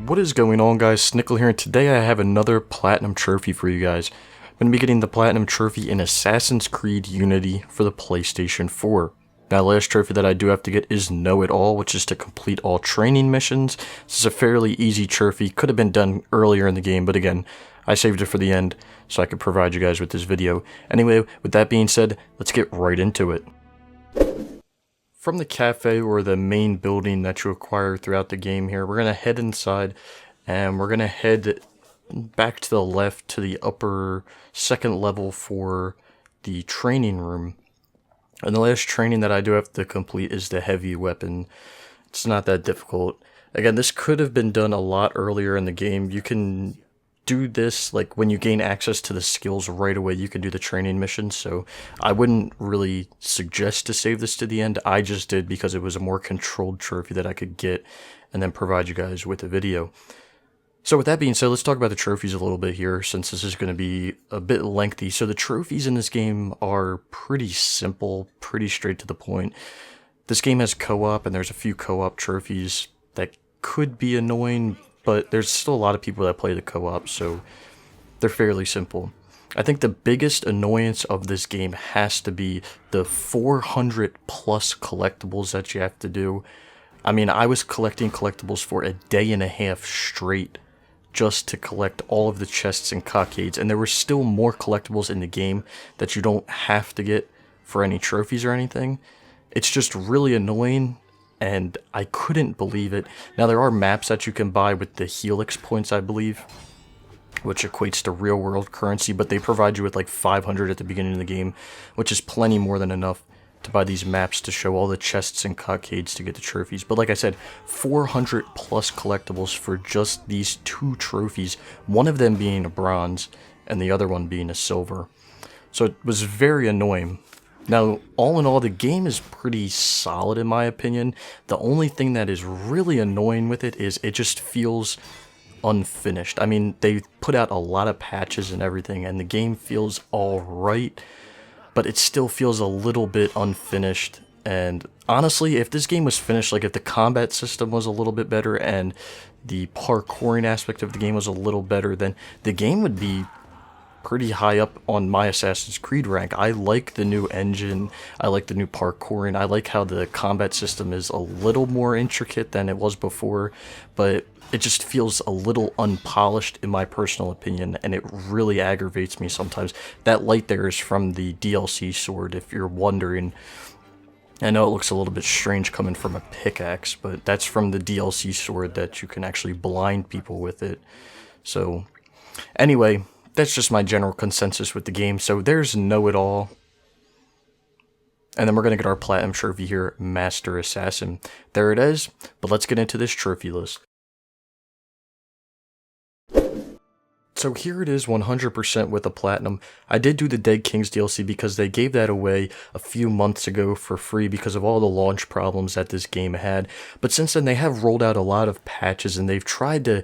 What is going on, guys? Snickel here, and today I have another Platinum Trophy for you guys. I'm going to be getting the Platinum Trophy in Assassin's Creed Unity for the PlayStation 4. Now, the last trophy that I do have to get is Know It All, which is to complete all training missions. This is a fairly easy trophy, could have been done earlier in the game, but again, I saved it for the end so I could provide you guys with this video. Anyway, with that being said, let's get right into it. From the cafe or the main building that you acquire throughout the game here, we're going to head inside and we're going to head back to the left to the upper second level for the training room. And the last training that I do have to complete is the heavy weapon. It's not that difficult. Again, this could have been done a lot earlier in the game. You can do this, like, when you gain access to the skills right away, you can do the training missions, so I wouldn't really suggest to save this to the end. I just did because it was a more controlled trophy that I could get and then provide you guys with a video. So with that being said, let's talk about the trophies a little bit here, since this is going to be a bit lengthy. So the trophies in this game are pretty simple, pretty straight to the point. This game has co-op, and there's a few co-op trophies that could be annoying, but there's still a lot of people that play the co-op, so they're fairly simple. I think the biggest annoyance of this game has to be the 400 plus collectibles that you have to do. I mean, I was collecting collectibles for a day and a half straight just to collect all of the chests and cockades, and there were still more collectibles in the game that you don't have to get for any trophies or anything. It's just really annoying, and I couldn't believe it. Now, there are maps that you can buy with the Helix points, I believe, which equates to real-world currency, but they provide you with like 500 at the beginning of the game, which is plenty more than enough to buy these maps to show all the chests and cockades to get the trophies. But like I said, 400 plus collectibles for just these two trophies, one of them being a bronze and the other one being a silver. So it was very annoying. Now, all in all, the game is pretty solid in my opinion. The only thing that is really annoying with it is it just feels unfinished. I mean, they put out a lot of patches and everything, and the game feels alright, but it still feels a little bit unfinished. And honestly, if this game was finished, like if the combat system was a little bit better and the parkouring aspect of the game was a little better, then the game would be pretty high up on my Assassin's Creed rank. I like the new engine, I like the new parkouring, I like how the combat system is a little more intricate than it was before, but it just feels a little unpolished in my personal opinion, and it really aggravates me sometimes. That light there is from the DLC sword, if you're wondering. I know it looks a little bit strange coming from a pickaxe, but that's from the DLC sword that you can actually blind people with it. So, anyway, that's just my general consensus with the game. So there's Know It All. And then we're going to get our Platinum Trophy here, Master Assassin. There it is, but let's get into this trophy list. So here it is, 100% with a Platinum. I did do the Dead Kings DLC because they gave that away a few months ago for free because of all the launch problems that this game had. But since then, they have rolled out a lot of patches, and they've tried to,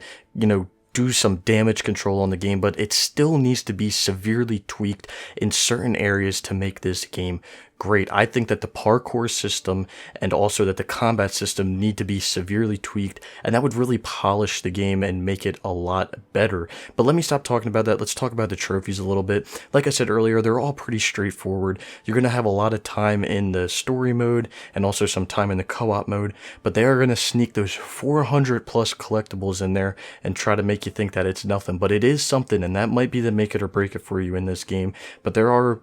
do some damage control on the game, but it still needs to be severely tweaked in certain areas to make this game great. I think that the parkour system and also that the combat system need to be severely tweaked, and that would really polish the game and make it a lot better. But let me stop talking about that. Let's talk about the trophies a little bit. Like I said earlier, they're all pretty straightforward. You're going to have a lot of time in the story mode and also some time in the co-op mode, but they are going to sneak those 400 plus collectibles in there and try to make you think that it's nothing, but it is something, and that might be the make it or break it for you in this game. But there are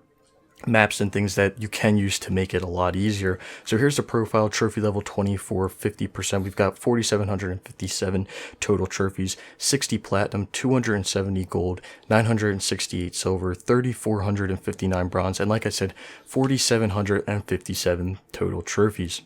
maps and things that you can use to make it a lot easier. So here's the profile, trophy level 24, 50%. We've got 4,757 total trophies, 60 platinum, 270 gold, 968 silver, 3,459 bronze, and like I said, 4,757 total trophies.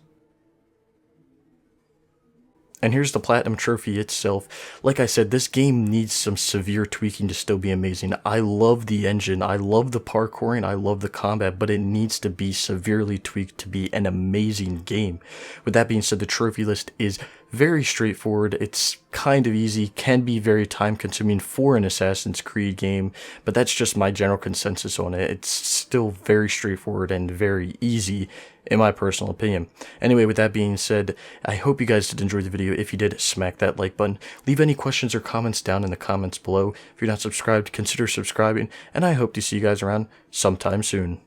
And here's the Platinum Trophy itself. Like I said, this game needs some severe tweaking to still be amazing. I love the engine, I love the parkouring, I love the combat, but it needs to be severely tweaked to be an amazing game. With that being said, the trophy list is very straightforward. It's kind of easy, can be very time consuming for an Assassin's Creed game, but that's just my general consensus on it. It's still very straightforward and very easy, in my personal opinion. Anyway, with that being said, I hope you guys did enjoy the video. If you did, smack that like button. Leave any questions or comments down in the comments below. If you're not subscribed, consider subscribing, and I hope to see you guys around sometime soon.